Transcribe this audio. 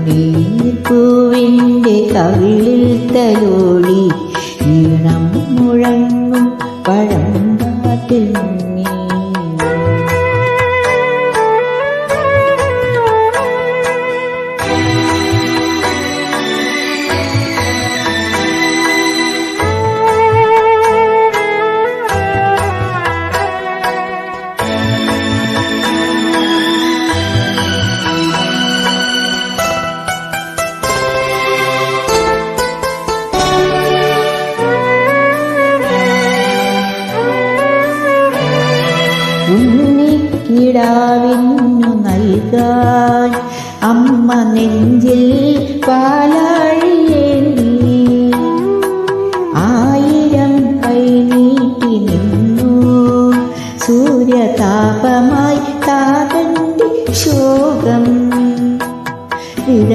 പനിനീർപ്പൂവിൻ്റെ കവിളിൽ തലോടി ഈണം മുഴങ്ങും പഴങ്കാട്ടിൽ മുങ്ങി. ഉണ്ണിക്കിടാവിന്നു നൽകാൻ അമ്മ നെഞ്ചിൽ പാലാഴിയേന്തി 1000 കൈനീട്ടി നിന്നു. സൂര്യതാപമായി താതന്റെ